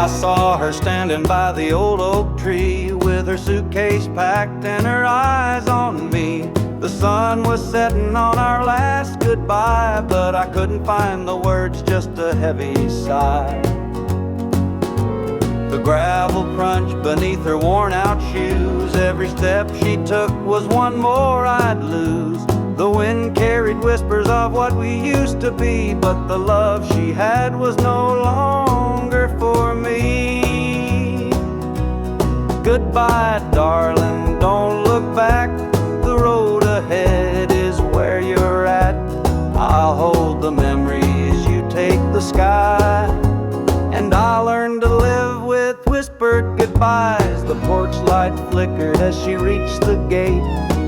I saw her standing by the old oak tree with her suitcase packed and her eyes on me. The sun was setting on our last goodbye, but I couldn't find the words, just a heavy sigh. The gravel crunched beneath her worn-out shoes. Every step she took was one more I'd lose. The wind carried whispers of what we used to be, but the love she had was no longer for me. Goodbye, darling, don't look back. The road ahead is where you're at. I'll hold the memories, you take the sky, and I'll learn to live with whispered goodbyes. The porch light flickered as she reached the gate.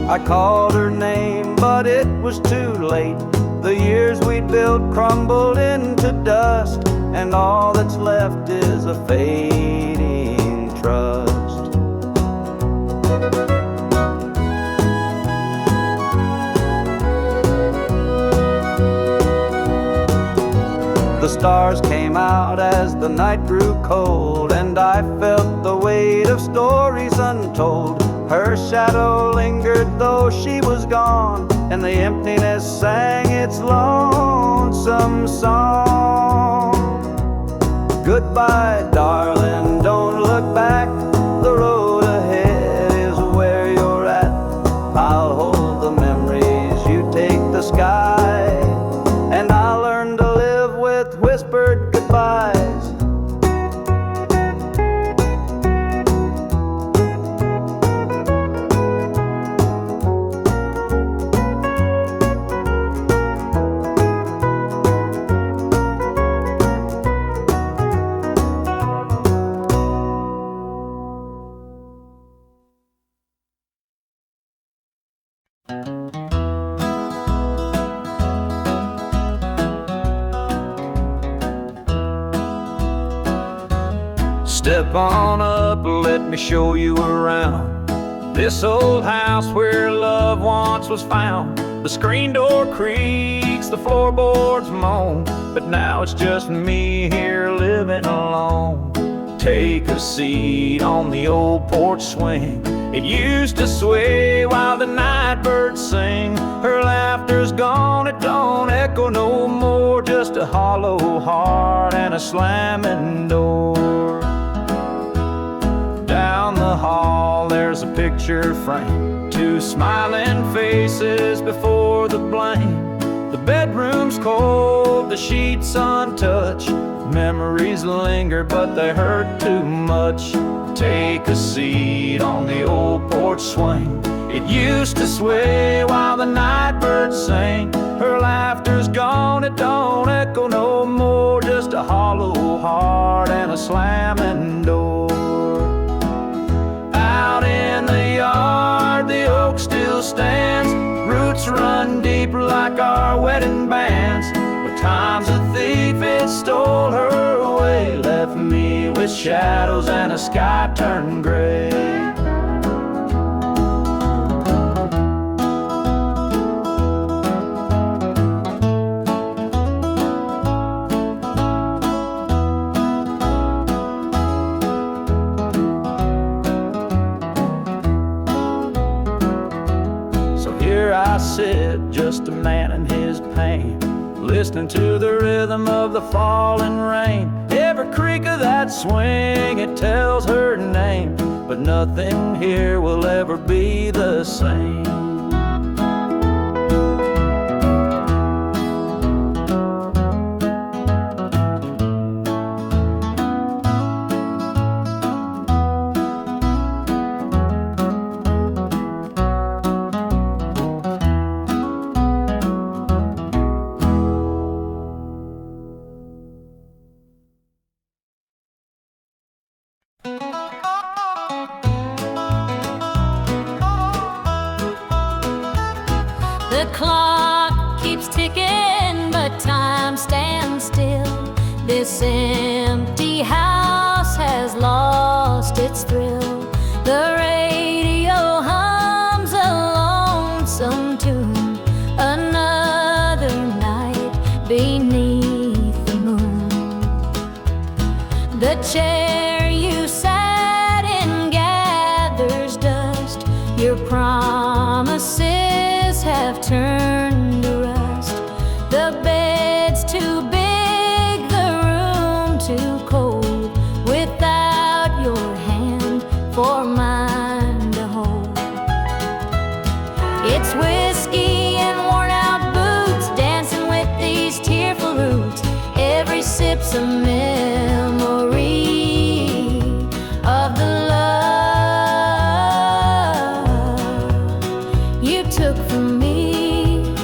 I called her name, but it was too late. The years we'd built crumbled into dust, and all that's left is a fading trust. The stars came out as the night grew cold, and I felt the weight of stories untold. Her shadow lingered though she was gone, and the emptiness sang its lonesome song. Goodbye, darling, don't look back. The road ahead is where you're at. I'll hold the memories, you take the sky, and I'll learn to live with whispered goodbyes. Step on up, let me show you around this old house where love once was found. The screen door creaks, the floorboards moan, but now it's just me here living alone. Take a seat on the old porch swing. It used to sway while the night birds sing. Her laughter's gone, it don't echo no more, just a hollow heart and a slamming door. Down the hall there's a picture frame, two smiling faces before the blame. The bedroom's cold, the sheets untouched. Memories linger but they hurt too much. Take a seat on the old porch swing. It used to sway while the night birds sang. Her laughter's gone, it don't echo no more, just a hollow heart and a slamming door. Out in the yard, the oak still stands. Roots run deep like our wedding bands. But time's a thief, it stole her away, left me with shadows and a sky turned gray. I sit, just a man in his pain, listening to the rhythm of the falling rain. Every creak of that swing, it tells her name, but nothing here will ever be the same. The clock keeps ticking, but time stands still. This empty house has lost its thrill. The radio hums a lonesome tune, another night beneath the moon. The chair you sat in gathers dust. Your promises have turned to rust. The bed's too big, the room too cold, without your hand for mine to hold. It's whiskey and worn out boots, dancing with these tearful roots. Every sip's a memory of the love you took from me.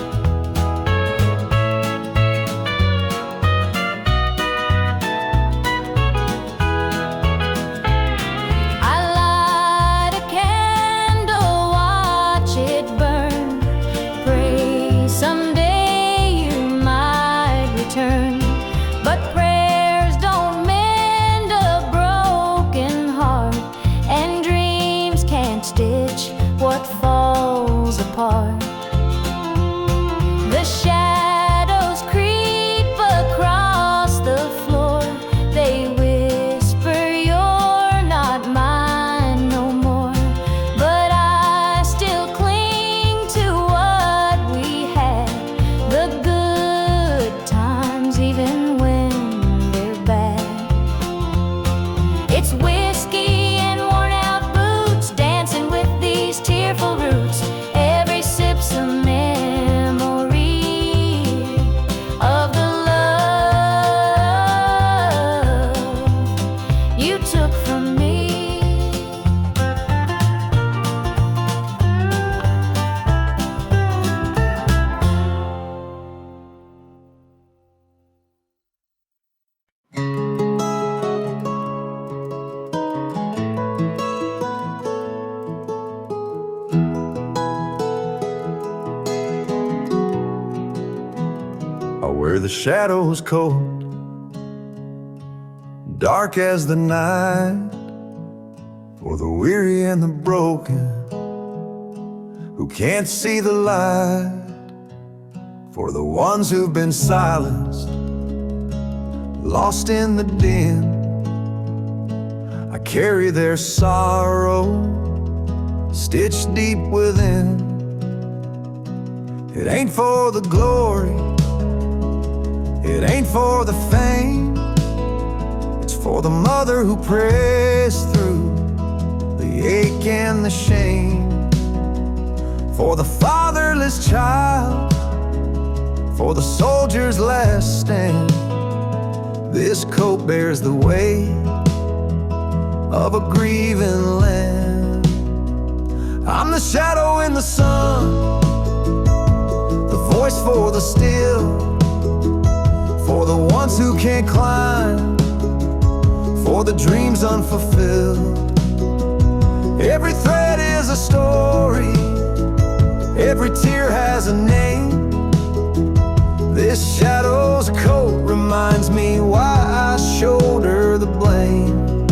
I light a candle, watch it burn, pray someday you might return. But prayers don't mend a broken heart, and dreams can't stitch what falls apart. The shadows creep across the floor. They whisper you're not mine no more. But I still cling to what we had, the good times even when they're bad. It's whiskey and worn out boots, dancing with these tearful roots. Every sip's a memory of the love you took from me. Where the shadows cold, dark as the night, for the weary and the broken who can't see the light, for the ones who've been silenced, lost in the din. I carry their sorrow stitched deep within. It ain't for the glory, it ain't for the fame, it's for the mother who prays through the ache and the shame, for the fatherless child, for the soldier's last stand. This coat bears the weight of a grieving land. I'm the shadow in the sun, the voice for the still, for the ones who can't climb, for the dreams unfulfilled. Every thread is a story, every tear has a name. This shadow's coat reminds me why I shoulder the blame.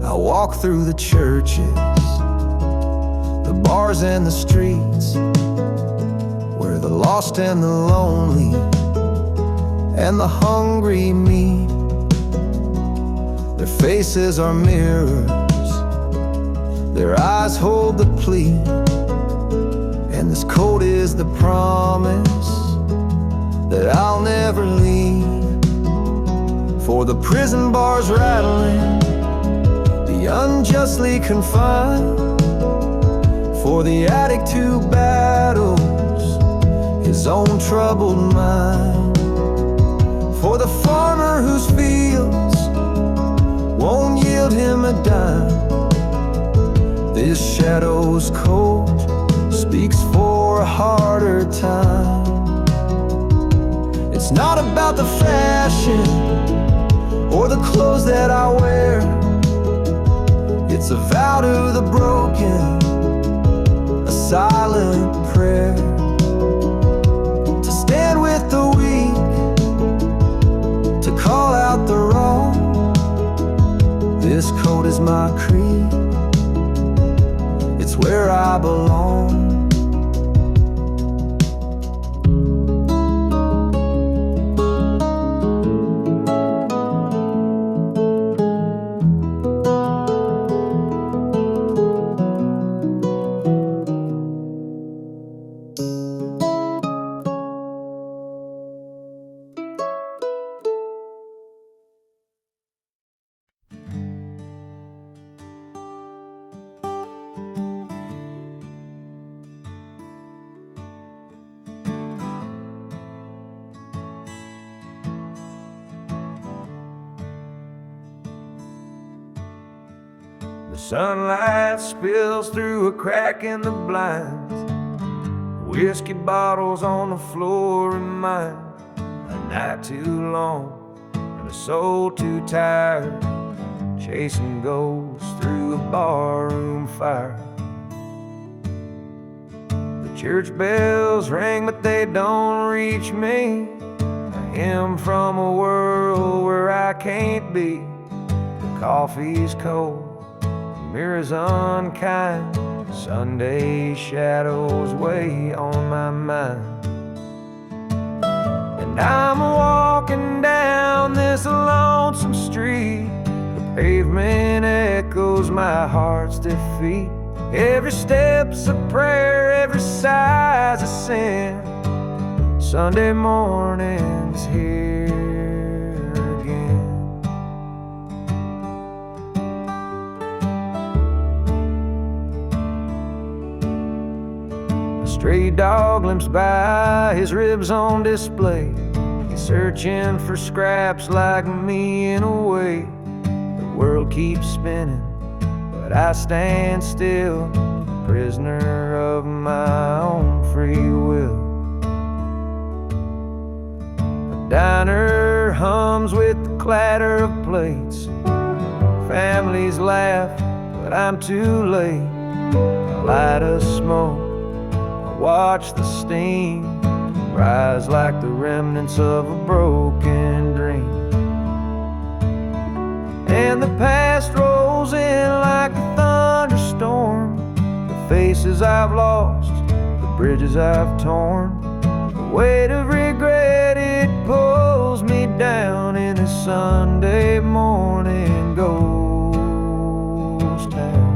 I walk through the churches, the bars and the streets, where the lost and the lonely and the hungry meet. Their faces are mirrors, their eyes hold the plea, and this coat is the promise that I'll never leave. For the prison bars rattling, the unjustly confined, for the addict who battles his own troubled mind, for the farmer whose fields won't yield him a dime. This shadow's coat speaks for a harder time. It's not about the fashion or the clothes that I wear. It's a vow to the broken, a silent prayer, to stand with the weak, to call out the wrong. This coat is my creed, it's where I belong. Sunlight spills through a crack in the blinds. Whiskey bottles on the floor remind a night too long and a soul too tired, chasing ghosts through a barroom fire. The church bells ring, but they don't reach me. A hymn from a world where I can't be. The coffee's cold, the mirror's unkind. Sunday shadows weigh on my mind. And I'm walking down this lonesome street. The pavement echoes my heart's defeat. Every step's a prayer, every sigh's a sin. Sunday morning's here again. A stray dog limps by, his ribs on display. He's searching for scraps like me in a way. The world keeps spinning, but I stand still, prisoner of my own free will. The diner hums with the clatter of plates. Families laugh, but I'm too late. I light a smoke, I watch the steam rise like the remnants of a broken dream. And the past rolls in like a thunderstorm. The faces I've lost, the bridges I've torn. The weight of regret, it pulls me down in this Sunday morning ghost town.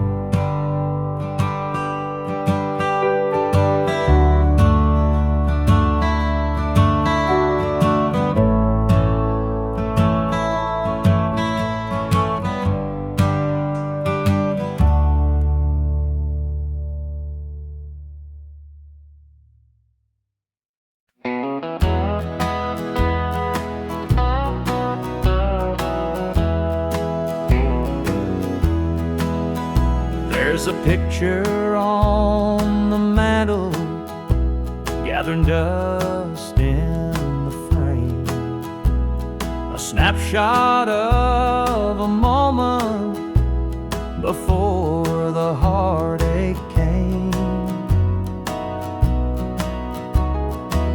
There's a picture on the mantle, gathering dust in the frame. A snapshot of a moment before the heartache came.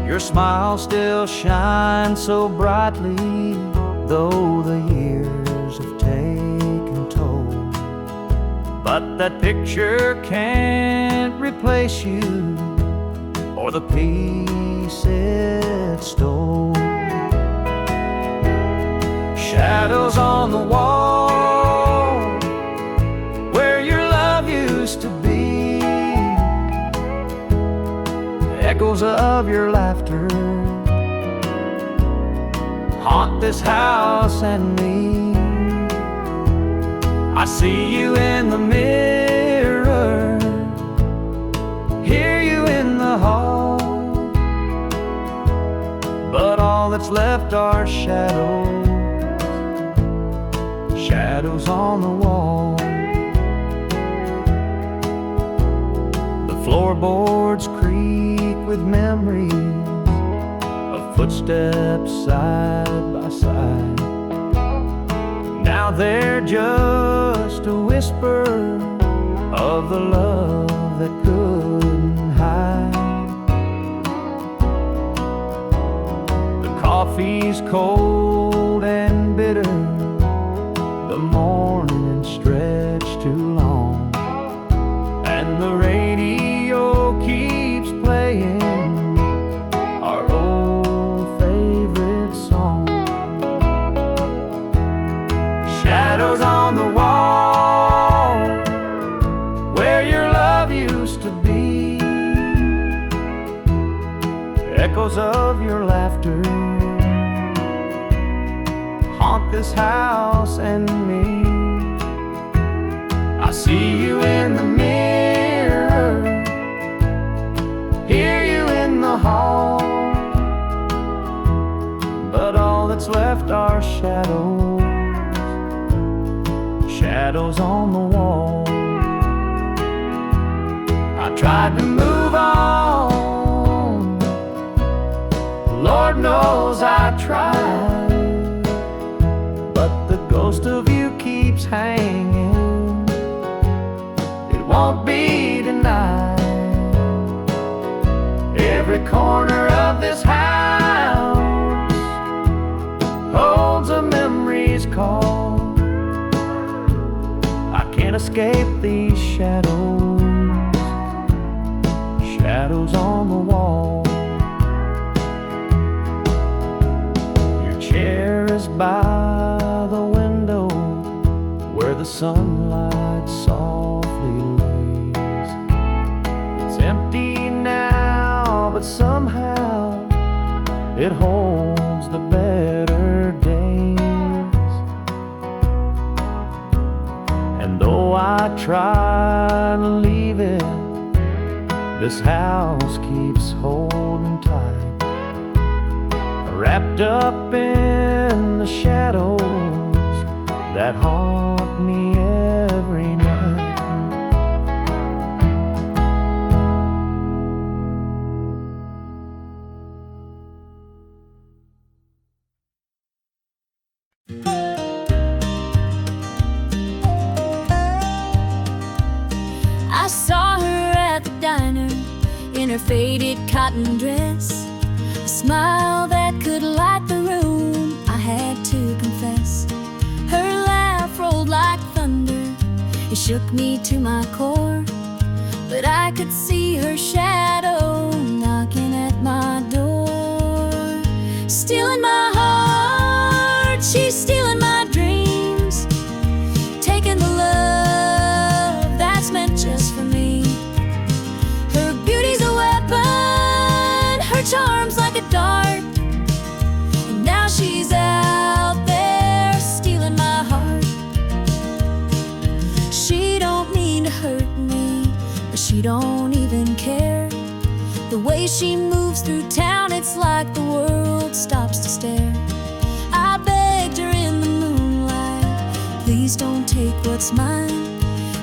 Your smile still shines so brightly, though the years have taken toll. But that picture can't replace you or the peace it stole. Shadows on the wall where your love used to be. Echoes of your laughter haunt this house and me. I see you in the mirror, hear you in the hall, but all that's left are shadows, shadows on the wall. The floorboards creak with memories of footsteps side by side. Now they're just a whisper of the love that couldn't hide. The coffee's cold and bitter, the morning stretched too long, and the radio keeps playing our old favorite song. Shadows on the wall where your love used to be. Echoes of your laughter haunt this house and me. I see you in the mirror, hear you in the hall, but all that's left are shadows, shadows on the wall. tried to move on. Lord knows I tried, but the ghost of you keeps hanging. It won't be denied. Every corner of this house holds a memory's call. I can't escape these shadows, shadows on the wall. Your chair is by the window where the sunlight softly lays. It's empty now, but somehow it holds the better days. And though I try to leave it, this house keeps holding tight, wrapped up in the shadows that haunt me every night. I saw her at the diner in her faded cotton dress, a smile that could light the room, I had to confess. Her laugh rolled like thunder, it shook me to my core, but I could see her shadow knocking at my door. Stealing my heart, she's stealing my dreams, taking the love that's meant just for me. Her beauty's a weapon, her charm's like a dart, and now she's out there stealing my heart. She don't mean to hurt me, but she don't even care. The way she moves through town, it's like the world stops to stare. I begged her in the moonlight, please don't take what's mine,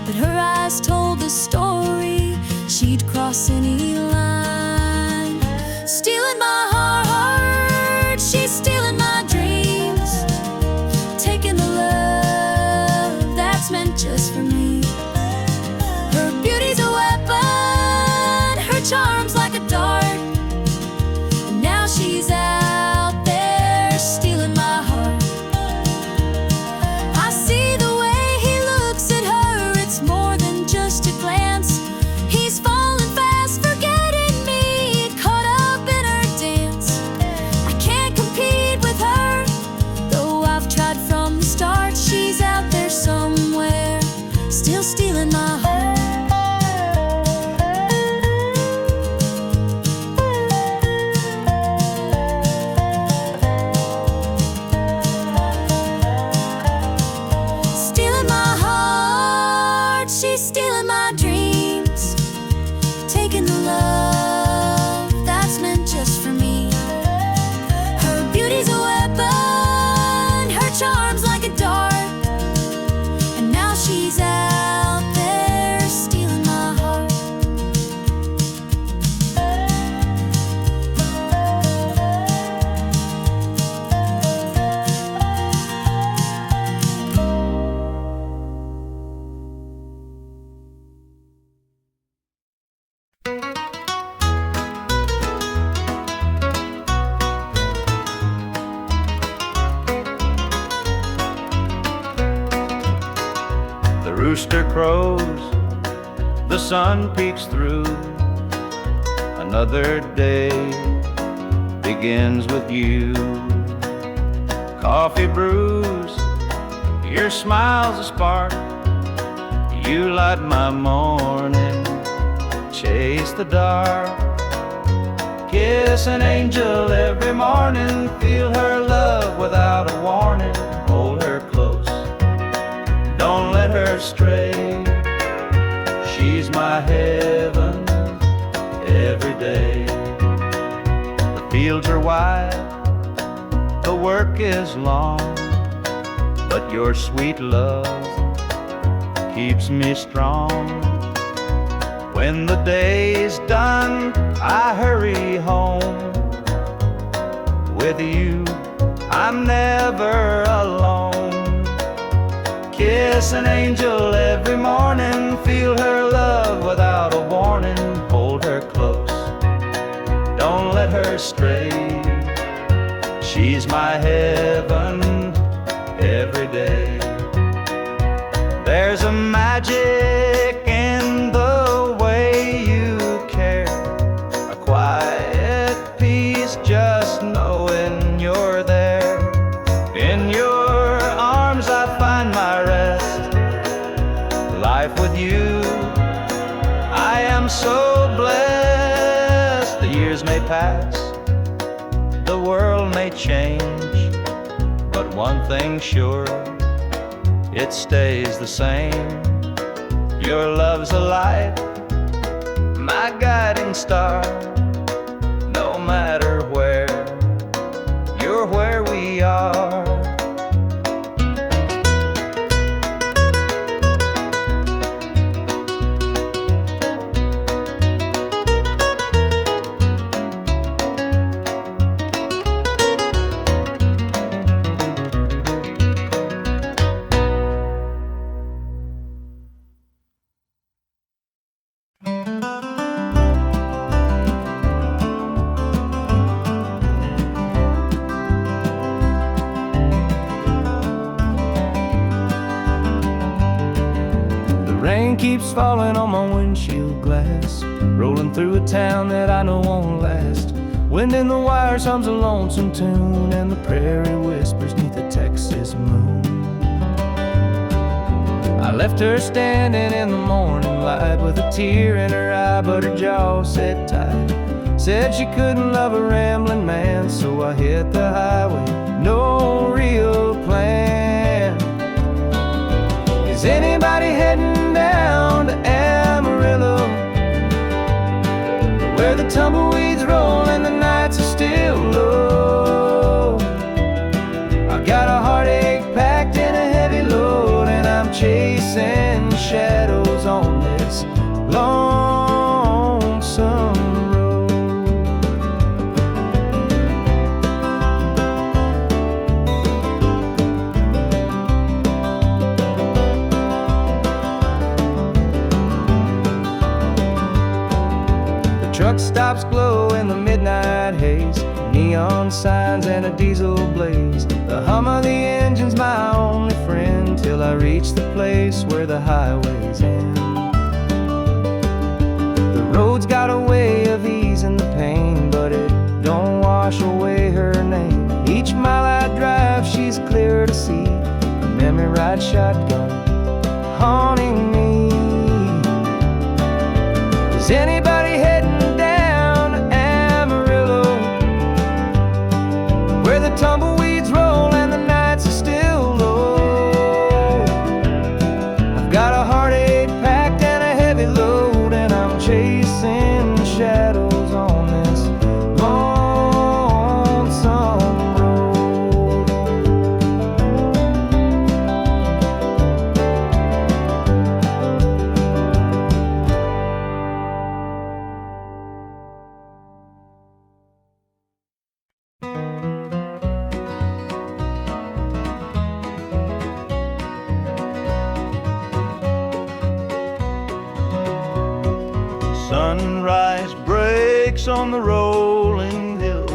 but her eyes told the story, she'd cross any line. Stealing my heart, she's stealing my dreams, taking the love that's meant just for me. Her beauty's a weapon, her charm's like a dart, and now she's out there stealing my heart. I see the way he looks at her, it's more than just a glance. He's falling fast, forgetting me, caught up in her dance. I can't compete with her, though I've tried from the start. She's out there somewhere, still stealing my heart. Stealing my heart, she's stealing my dreams, taking the love that's meant just for me. Her beauty's a weapon, her charm's like a dart, and now she's out there stealing my heart. The rooster crows, the sun peeks through. Another day begins with you. Coffee brews, your smile's a spark. You light my morning, chase the dark. Kiss an angel every morning, feel her love without a warning. Hold her close, don't let her stray. She's my heaven every day. The fields are wide, the work is long, but your sweet love keeps me strong. When the day's done, I hurry home. With you, I'm never alone. Kiss an angel every morning, feel her love without a warning. Hold her close, don't let her stray. She's my heaven every day. There's a magic in the way you care, a quiet peace just knowing you're there. In your arms I find my rest. Life with you, I am so blessed. The years may pass, the world may change, but one thing's sure, it stays the same. Your love's a light, my guiding star. No matter where, you're where we are. Rain keeps falling on my windshield glass, rolling through a town that I know won't last. Wind in the wires hums a lonesome tune, and the prairie whispers neath the Texas moon. I left her standing in the morning light with a tear in her eye, but her jaw said tight. Said she couldn't love a rambling man, so I hit the highway, no real plan. Is anybody heading down to Amarillo, where the tumbleweeds roll and the nights are still low? I've got a heartache packed in a heavy load, and I'm chasing shadows on this lonesome road. Truck stops glow in the midnight haze, neon signs and a diesel blaze. The hum of the engine's my only friend, till I reach the place where the highways end. The road's got a way of easing the pain, but it don't wash away her name. Each mile I drive, she's clear to see, a memory ride shotgun haunting me. Is anybody heading where the tumbleweeds roll and the nights are still low? I've got a heartache packed and a heavy load, and I'm chasing shadows on this lonesome road. Sunrise breaks on the rolling hill,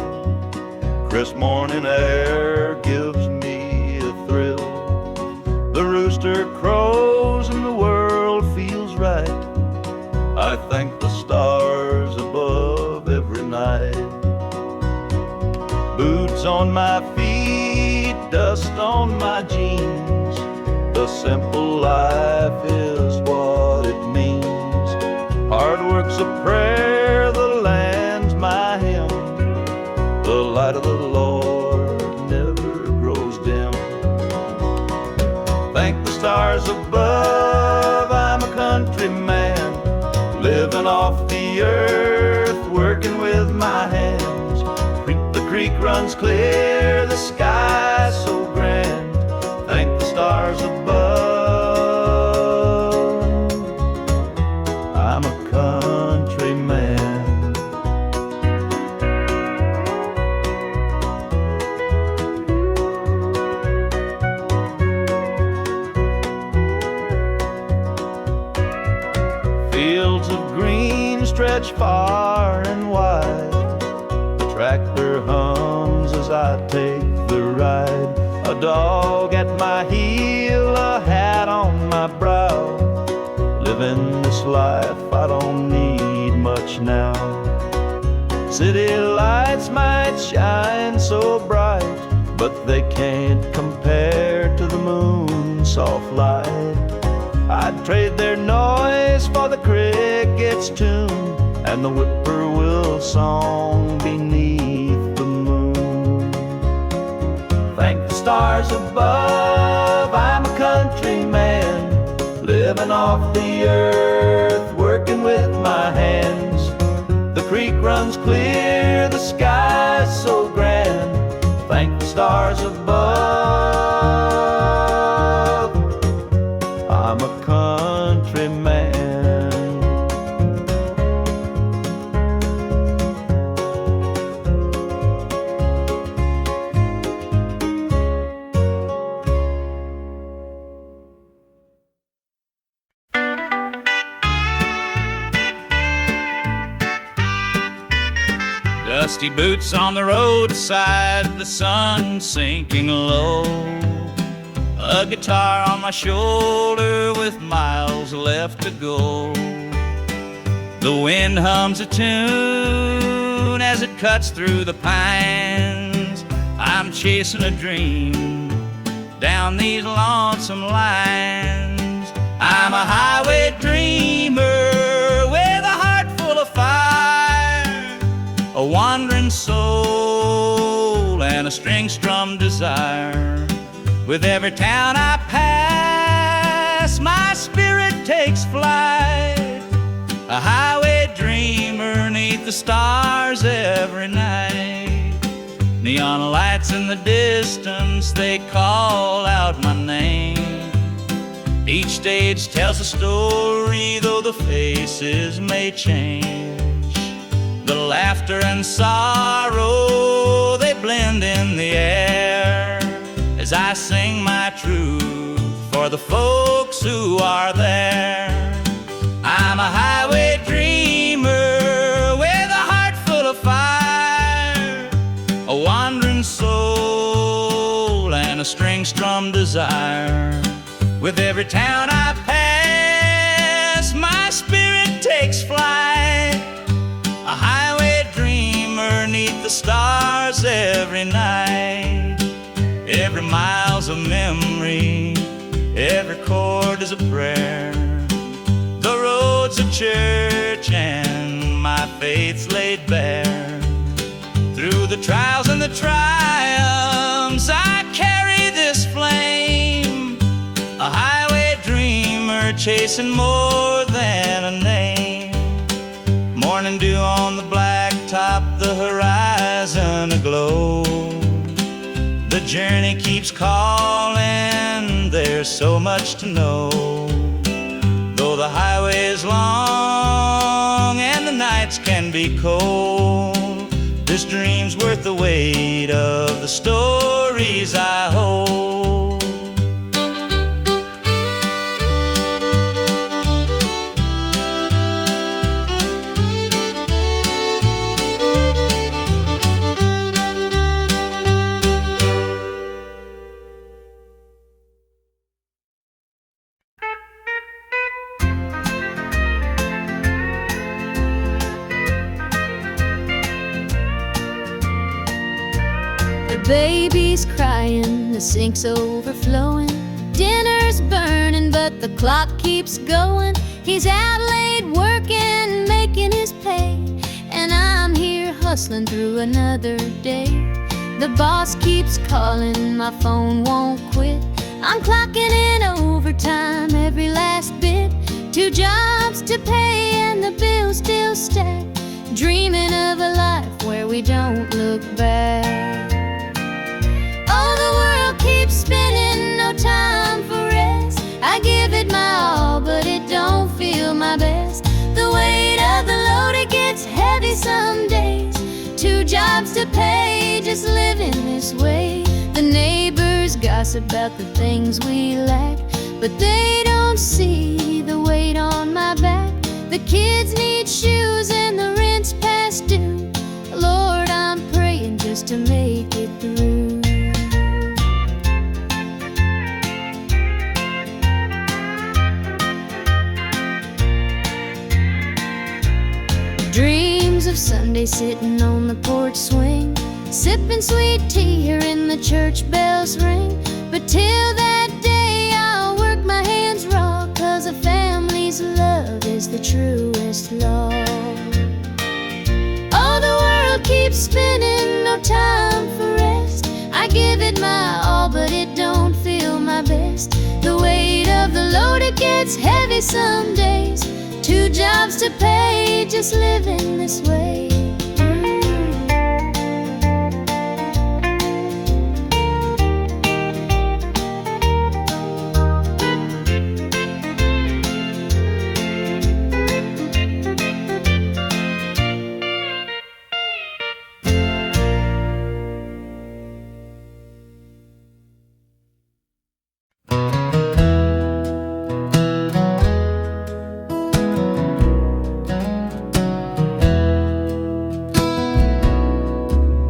crisp morning air gives me a thrill. The rooster crows and the world feels right. I thank the stars above every night. Boots on my feet, dust on my jeans, the simple life is what it means. Hard work's a prayer, the land's my hymn. The light of the Lord never grows dim. Thank the stars above, I'm a country man, living off the earth, working with my hands. The creek runs clear, the sky so grand. Thank the stars above, I'm a country reach far and wide. The tractor hums as I take the ride. A dog at my heel, a hat on my brow. Living this life, I don't need much now. City lights might shine so bright, but they can't compare to the moon's soft light. I'd trade their noise for the cricket's tune and the whippoorwill song beneath the moon. Thank the stars above, I'm a countryman, living off the earth, working with my hands. The creek runs clear, the sky's so grand. Thank the stars above, I'm a countryman. Dusty boots on the roadside, the sun sinking low. A guitar on my shoulder with miles left to go. The wind hums a tune as it cuts through the pines. I'm chasing a dream down these lonesome lines. I'm a highway dreamer with a heart full of fire, a wandering soul and a string-strummed desire. With every town I pass, my spirit takes flight, a highway dreamer 'neath the stars every night. Neon lights in the distance, they call out my name. Each stage tells a story, though the faces may change. The laughter and sorrow, they blend in the air as I sing my truth for the folks who are there. I'm a highway dreamer with a heart full of fire, a wandering soul and a string-strummed desire. With every town I pass, my spirit takes flight, a highway dreamer 'neath the stars every night. Every mile's a memory, every chord is a prayer. The road's a church and my faith's laid bare. Through the trials and the triumphs, I carry this flame, a highway dreamer chasing more than a name. Morning dew on the blacktop, the horizon aglow. The journey keeps calling, there's so much to know. Though the highway is long and the nights can be cold, this dream's worth the weight of the stories I hold. Baby's crying, the sink's overflowing. Dinner's burning, but the clock keeps going. He's out late working, making his pay, and I'm here hustling through another day. The boss keeps calling, my phone won't quit. I'm clocking in overtime every last bit. 2 jobs to pay and the bills still stack. Dreaming of a life where we don't look back. Oh, the world keeps spinning, no time for rest. I give it my all, but it don't feel my best. The weight of the load, it gets heavy some days. 2 jobs to pay, just living this way. The neighbors gossip about the things we lack, but they don't see the weight on my back. The kids need shoes and the rent's past due. Lord, I'm praying just to make it through. Dreams of Sunday sitting on the porch swing, sipping sweet tea, hearing the church bells ring. But till that day I'll work my hands raw, 'cause a family's love is the truest law. Oh, the world keeps spinning, no time for rest. I give it my all, but it don't feel my best. The weight of the load, it gets heavy some days. 2 jobs to pay, just living this way.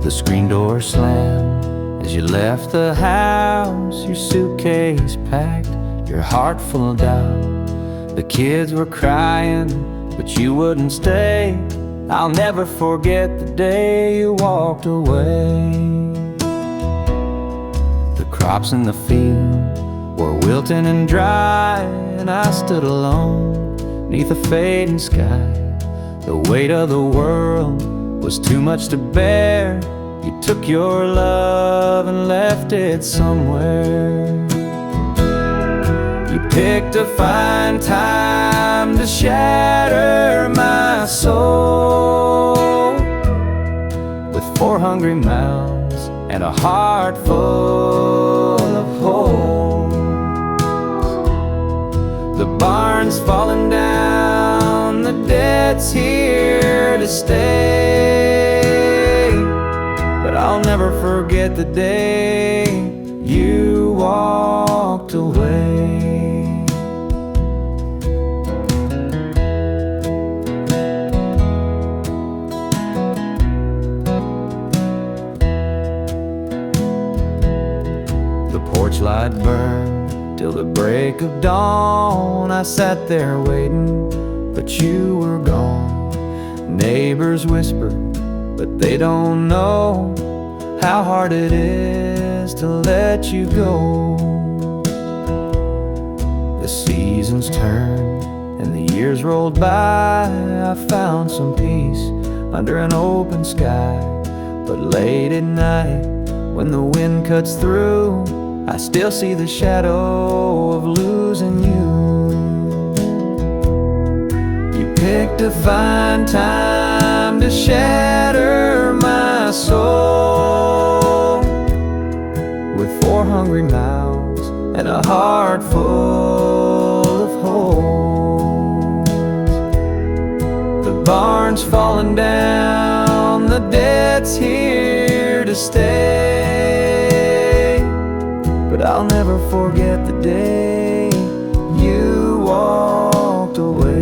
The screen door slammed as you left the house, your suitcase packed, your heart full of doubt. The kids were crying, but you wouldn't stay. I'll never forget the day you walked away. The crops in the field were wilting and dry, and I stood alone neath a fading sky. The weight of the world was too much to bear. You took your love and left it somewhere. You picked a fine time to shatter my soul with 4 hungry mouths and a heart full of holes. The barn's falling down, the debt's here to stay, but I'll never forget the day you walked away. The porch light burned till the break of dawn. I sat there waiting, but you were gone. Neighbors whispered, but they don't know how hard it is to let you go. The seasons turned and the years rolled by. I found some peace under an open sky, but late at night when the wind cuts through, I still see the shadow of losing you. You picked a fine time to shatter my soul with 4 hungry mouths and a heart full of holes. The barn's falling down, the debt's here to stay, but I'll never forget the day you walked away.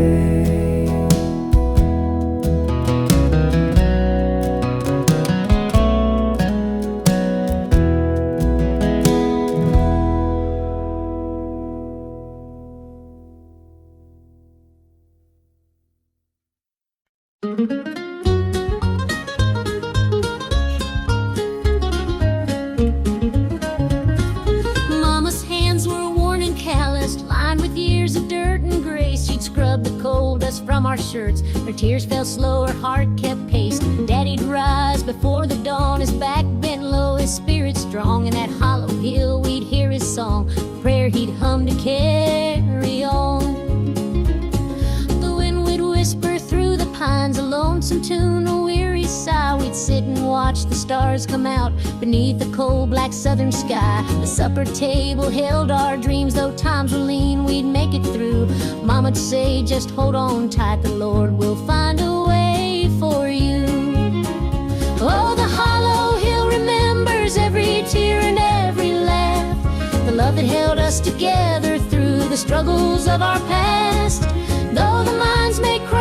Mama's hands were worn and calloused, lined with years of dirt and grace. She'd scrub the coal dust from our shirts. Her tears fell slow, her heart kept pace. Daddy'd rise before the dawn, his back bent low, his spirit strong. In that hollow hill we'd hear his song, prayer he'd hum to carry on. The wind would whisper through the pines, a lonesome tune, a weary sigh. We'd sit and watch the stars come out beneath the cold black southern sky. The supper table held our dreams, though times were lean, we'd make it through. Mama'd say, just hold on tight, the Lord will find a way for you. Oh, the hollow hill remembers every tear and every laugh, the love that held us together through the struggles of our past. Though the minds may cry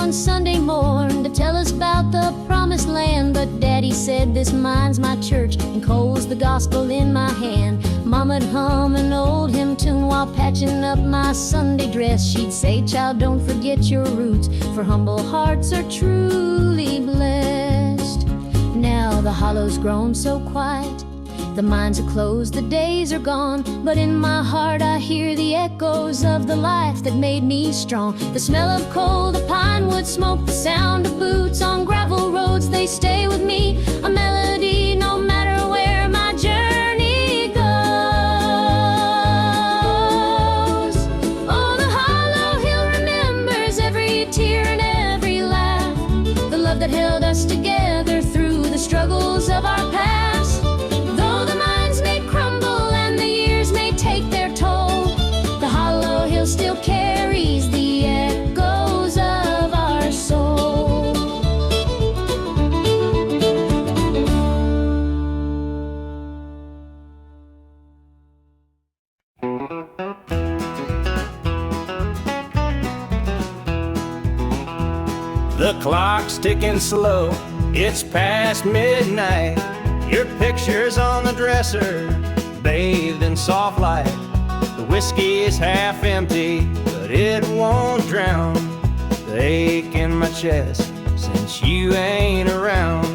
on Sunday morn to tell us about the promised land. But Daddy said, this mine's my church and Cole's the gospel in my hand. Mama'd hum an old hymn tune while patching up my Sunday dress. She'd say, child, don't forget your roots, for humble hearts are truly blessed. Now the hollow's grown so quiet, the mines are closed, the days are gone, but in my heart I hear the echoes of the life that made me strong. The smell of coal, the pine wood smoke, the sound of boots on gravel roads, they stay with me, a melody no matter where my journey goes. Oh, the hollow hill remembers every tear and every laugh, the love that held us together through the struggles of our past. Still carries the echoes of our soul. The clock's ticking slow, it's past midnight. Your picture's on the dresser, bathed in soft light. The whiskey is half empty, but it won't drown the ache in my chest since you ain't around.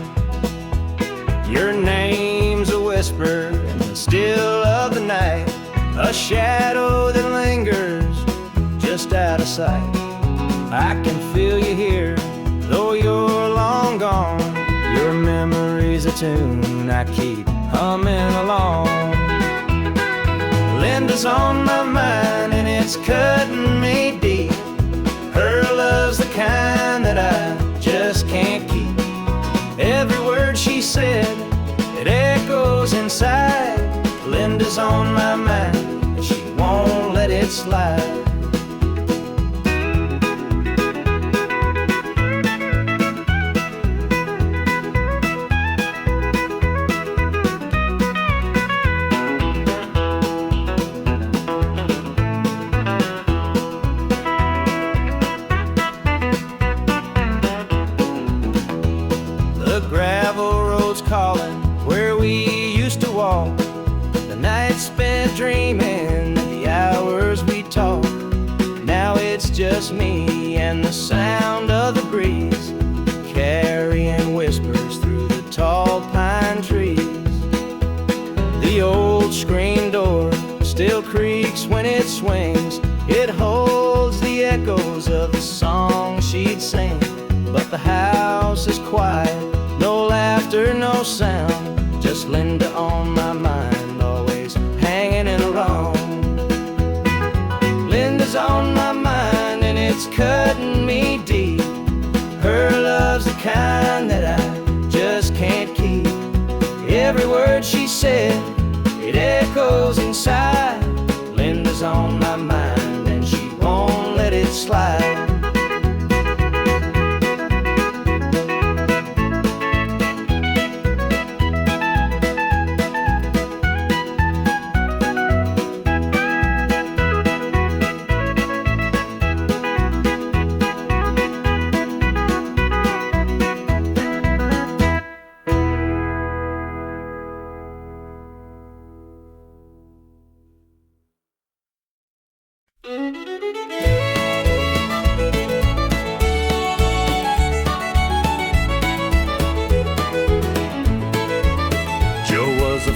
Your name's a whisper in the still of the night, a shadow that lingers just out of sight. I can feel you here, though you're long gone. Your memory's a tune I keep humming along. Linda's on my mind and it's cutting me deep. Her love's the kind that I just can't keep. Every word she said, it echoes inside. Linda's on my mind and she won't let it slide. Dreaming the hours we talk. Now it's just me and the sound of the breeze, carrying whispers through the tall pine trees. The old screen door still creaks when it swings. It holds the echoes of the song she'd sing. But the house is quiet, no laughter, no sound, just Linda on my mind, hanging around. Linda's on my mind and it's cutting me deep. Her love's the kind that I just can't keep. Every word she said, it echoes inside. Linda's on my mind and she won't let it slide.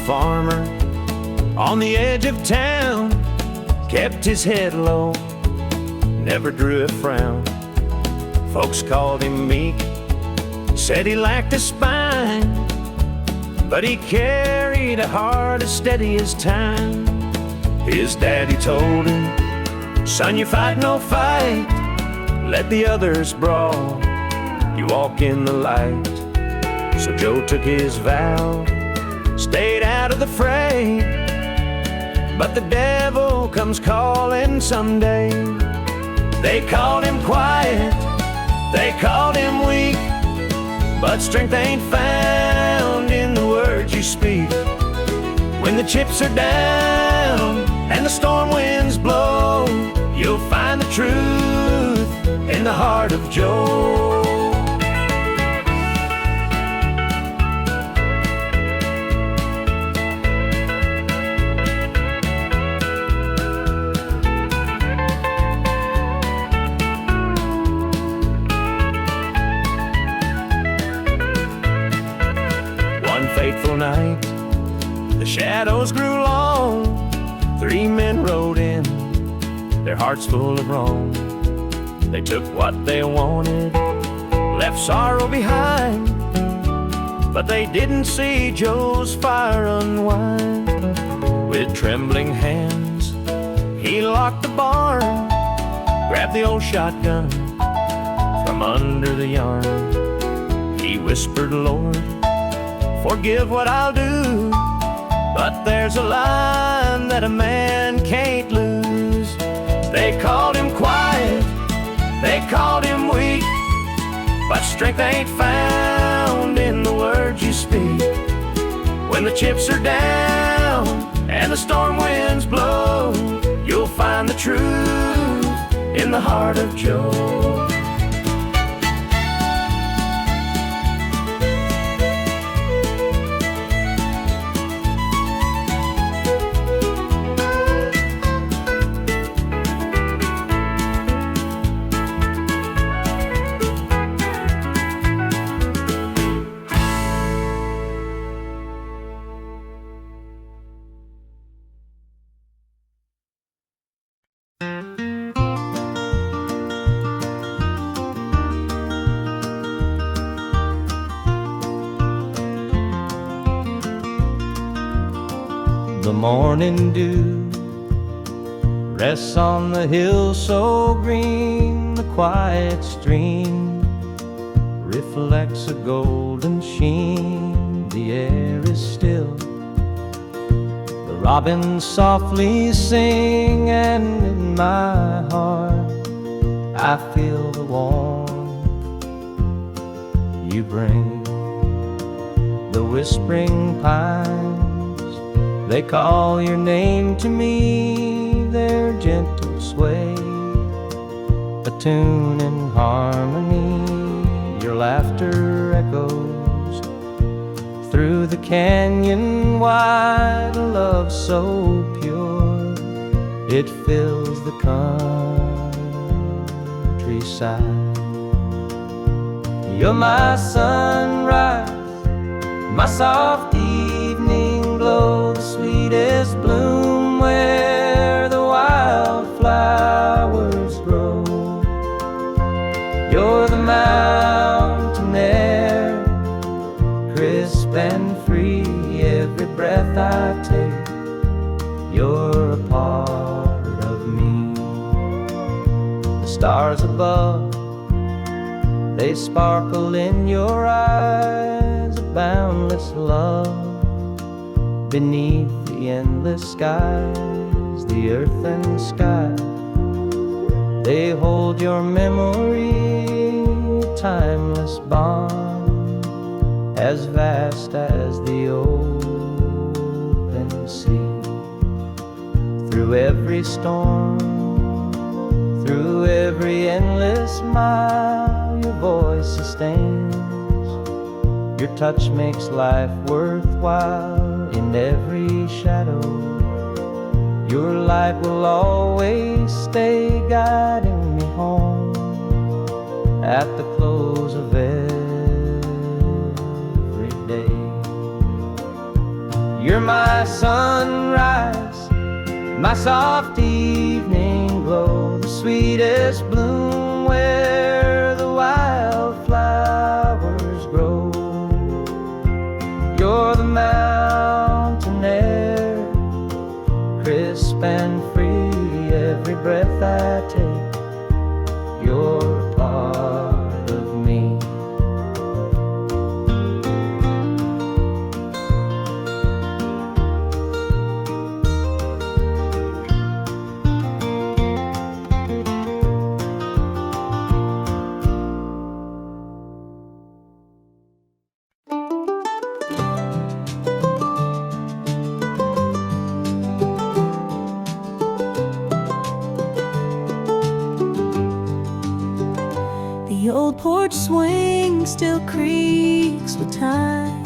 Farmer on the edge of town, kept his head low, never drew a frown. Folks called him meek, said he lacked a spine, but he carried a heart as steady as time. His daddy told him, son, you fight no fight, let the others brawl, you walk in the light. So Joe took his vow, stayed out of the fray, but the devil comes calling someday. They called him quiet, they called him weak, but strength ain't found in the words you speak. When the chips are down and the storm winds blow, you'll find the truth in the heart of Joe. One fateful night, the shadows grew long. 3 men rode in, their hearts full of wrong. They took what they wanted, left sorrow behind, but they didn't see Joe's fire unwind. With trembling hands, he locked the barn, grabbed the old shotgun from under the yarn. He whispered, Lord, forgive what I'll do, but there's a line that a man can't lose. They called him quiet, they called him weak, but strength ain't found in the words you speak. When the chips are down and the storm winds blow, you'll find the truth in the heart of Joe. The morning dew rests on the hill so green. The quiet stream reflects a golden sheen. The air is still, the robins softly sing, and in my heart I feel the warmth you bring. The whispering pines, they call your name to me, their gentle sway, a tune in harmony. Your laughter echoes through the canyon wide, a love so pure it fills the countryside. You're my sunrise, my soft evening glow, the sweetest bloom where the wildflowers grow. You're the mountain air, crisp and free, every breath I take, you're a part of me. The stars above, they sparkle in your eyes, a boundless love beneath the endless skies. The earth and sky, they hold your memory, a timeless bond, as vast as the open sea. Through every storm, through every endless mile, your voice sustains, your touch makes life worthwhile. In every shadow, your light will always stay, guiding me home at the close of every day. You're my sunrise, my soft evening glow, the sweetest bloom where the wildflowers grow. You're the mountain air, crisp and free, every breath I take, you're a part of me. old porch swing still creaks with time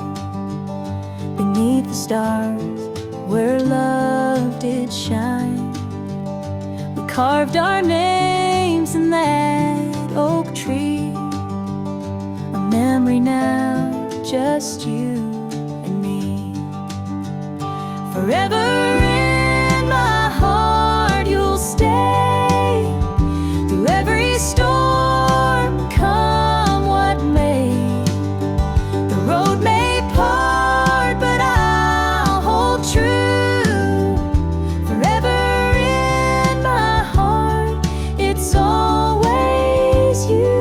beneath the stars where love did shine. We carved our names in that oak tree, a memory now, just you and me. Forever in my heart you'll stay, through every storm, come what may. The road may part, but I'll hold true. Forever in my heart, it's always you.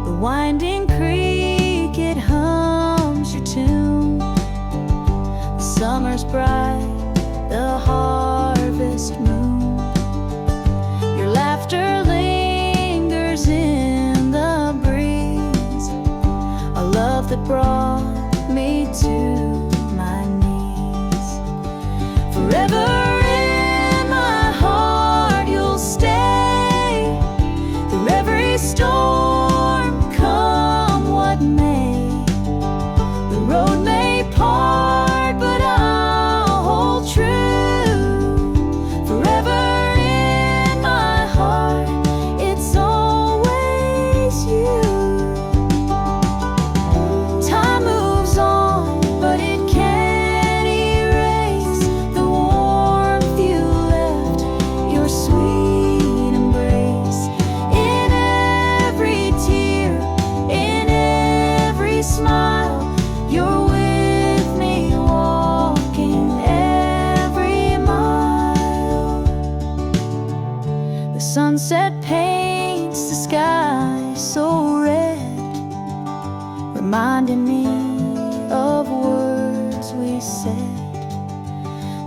The winding creek, it hums your tune. The summer's bright, the harvest moon. Your laughter lingers in the breeze, a love that brought me to my knees. Forever in my heart you'll stay, through every storm, come what may. The road may part, but I'll hold true. Forever in my heart, it's always you. Time moves on, but it can't erase the warmth you left, your sweet embrace. In every tear, in every smile, you're with me, walking every mile. The sunset paints the sky so red, reminding me of words we said.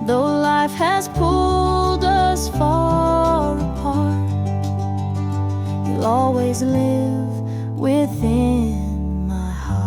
Though life has pulled us far apart, you'll always live within my heart.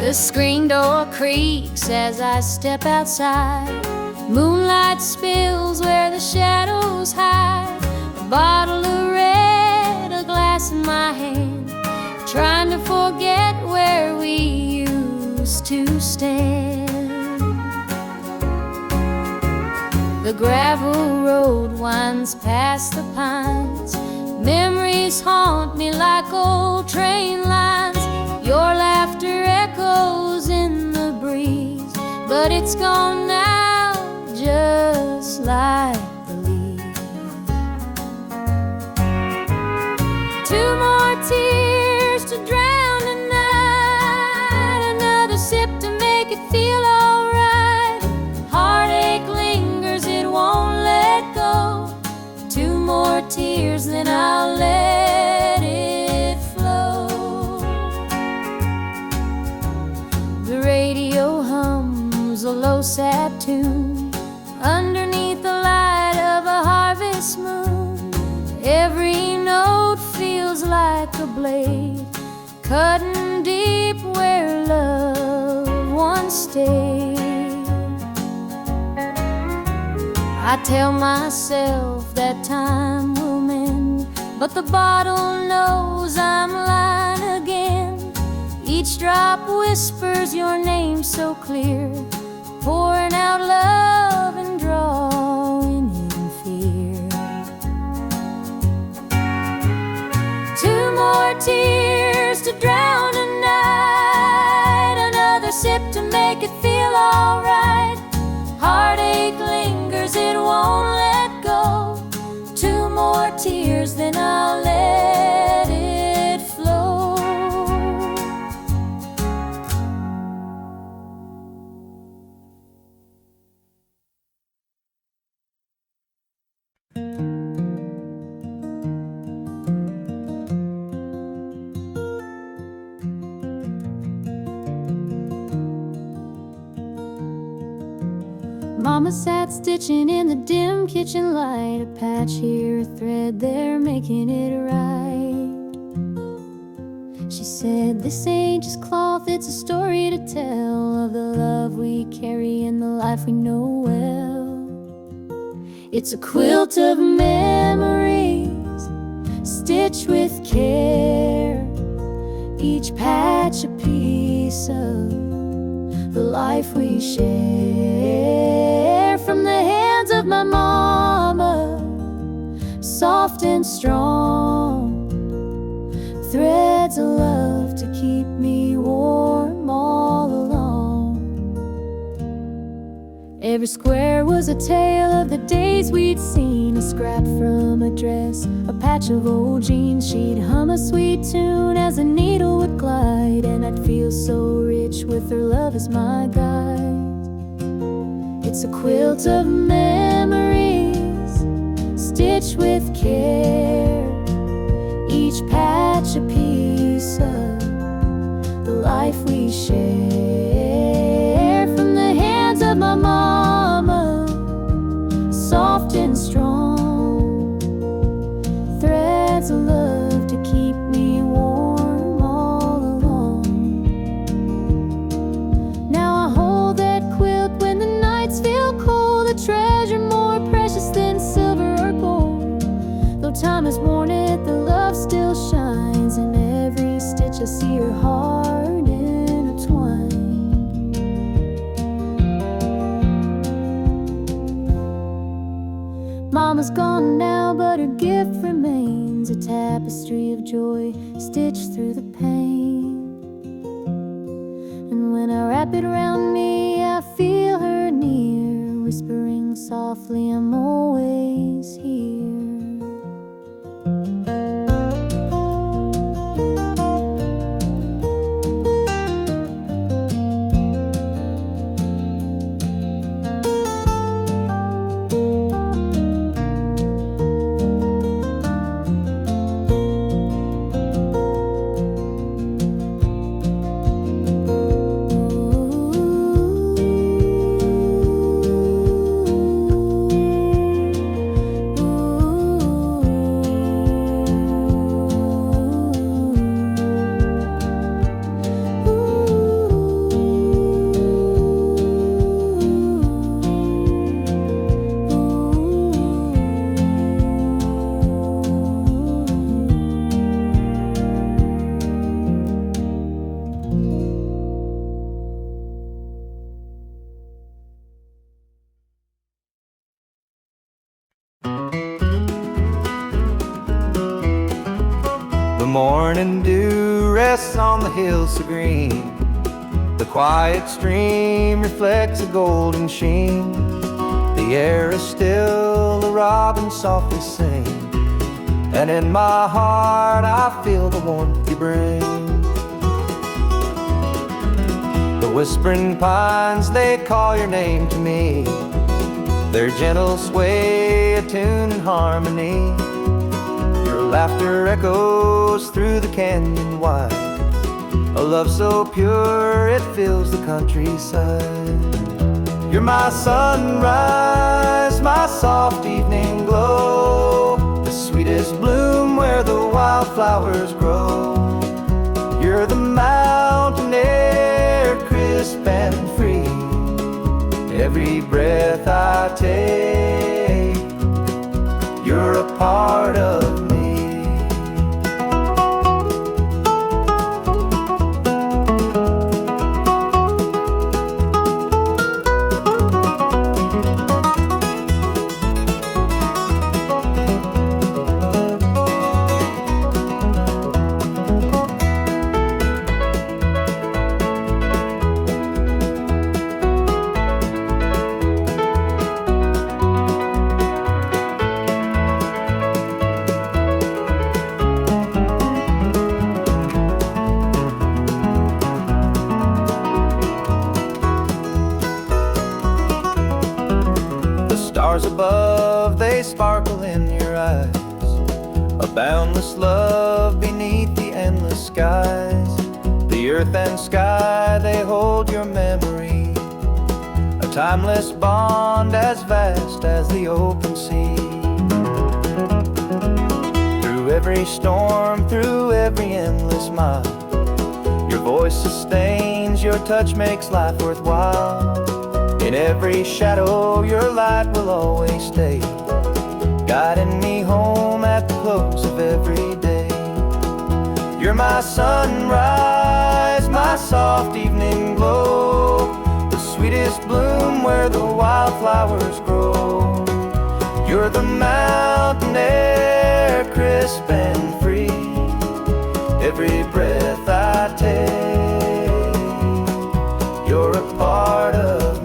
The screen door creaks as I step outside. Moonlight spills where the shadows hide. A bottle of red, a glass in my hand, trying to forget where we used to stand. The gravel road winds past the pines. Memories haunt me like old train lines. Your laughter echoes in the breeze, but it's gone now, just like the leaves. Two more tears to drown the night, another sip to make it feel alright. Heartache lingers, it won't let go. Two more tears, then I'll let it flow. The radio hums a low sad tune underneath the light of a harvest moon. Every note feels like a blade cutting deep where love once stayed. I tell myself that time will mend, but the bottle knows I'm lying again. Each drop whispers your name so clear, pouring out love and drawing in fear. Two more tears to drown a night, another sip to make it feel alright. Heartache lingers, it won't let go. Two more tears, then I'll let it flow. Mama sat stitching in the dim kitchen light, a patch here, a thread there, making it right. She said, this ain't just cloth, it's a story to tell of the love we carry and the life we know well. It's a quilt of memories, stitched with care, each patch a piece of the life we share. From the hands of my mama, soft and strong, threads of love to keep me warm all along. Every square was a tale of the days we'd seen, a scrap from a dress, a patch of old jeans. She'd hum a sweet tune as the needle would glide, and I'd feel so rich with her love as my guide. It's a quilt of memories, stitched with care, each patch a piece of the life we share. From the hands of my mama, soft and strong, threads of love to keep me warm all along. Now I hold that quilt when the nights feel cold, a treasure more precious than silver or gold. Though time has worn it, the love still shines. In every stitch I see her heart intertwined. Mama's gone now, but her gift remains, a tapestry of joy stitched through the pain. And when I wrap it around me, I feel her near, whispering softly, I'm always here. The morning dew rests on the hills so green. The quiet stream reflects a golden sheen. The air is still, the robins softly sing, and in my heart I feel the warmth you bring. The whispering pines, they call your name to me, their gentle sway, a tune in harmony. Your laughter echoes through the canyon wide, a love so pure it fills the countryside. You're my sunrise, my soft evening glow, the sweetest bloom where the wildflowers grow. You're the mountain air, crisp and free. Every breath I take, you're a part of me. Stars above, they sparkle in your eyes, a boundless love beneath the endless skies. The earth and sky, they hold your memory, a time timeless bond as vast as the open sea. Through every storm, through every endless mile, your voice sustains, your touch makes life worthwhile. In every shadow, your light will always stay, guiding me home at the close of every day. You're my sunrise, my soft evening glow, the sweetest bloom where the wildflowers grow. You're the mountain air, crisp and free, every breath I take, you're a part of me.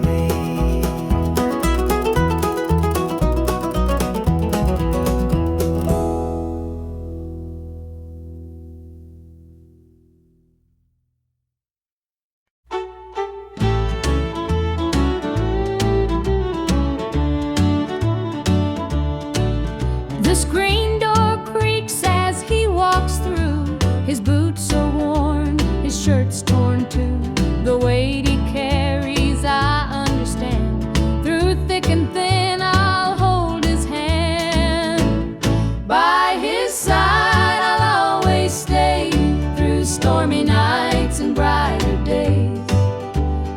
The screen door creaks as he walks through. His boots are worn, his shirt's torn too. The weight he carries, I understand. Through thick and thin, I'll hold his hand. By his side, I'll always stay. Through stormy nights and brighter days.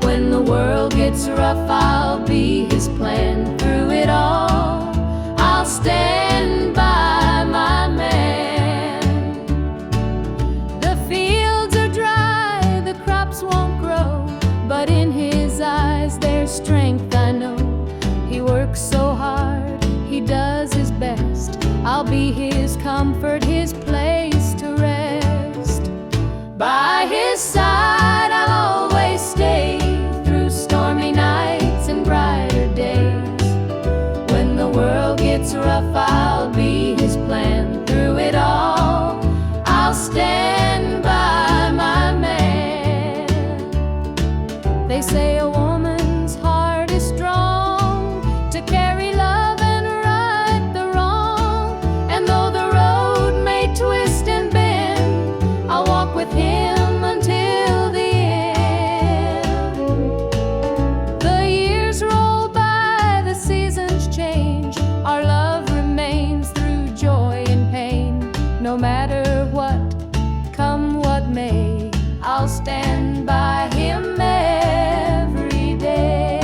When the world gets rough, I'll be his plan. Through it all, I'll stand by my man. The fields are dry, the crops won't grow, but in his eyes there's strength, I know. He works so hard, he does his best. I'll be his comfort, his place to rest. By his side I'll always stay. Through stormy nights and brighter days. When the world gets rough, I'll be his plan. Through it all, I'll stand by my man. They say a woman's heart is strong to carry love and right the wrong. And though the road may twist and bend, I'll walk with him until the end. The years roll by, the seasons change. Our love remains through joy and pain. No matter what, come what may, I'll stand by him every day.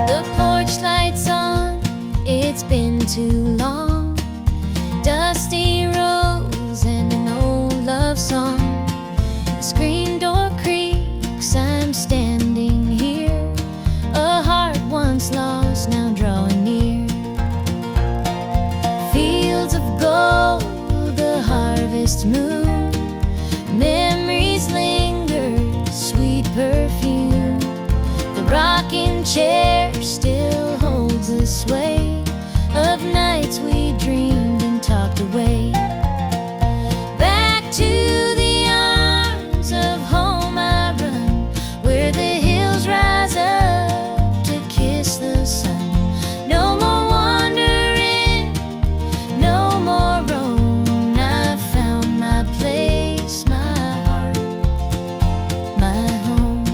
The porch light's on, it's been too long. Dusty rose and an old love song. The screen door creaks, I'm standing here. A heart once lost, now drawing near. Fields of gold, the harvest moon. Memories linger, sweet perfume. The rocking chair still holds the sway of nights we dreamed and talked away. Back to the arms of home I run, where the hills rise up to kiss the sun. No more wandering, no more roam. I found my place, my heart, my home.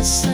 sun.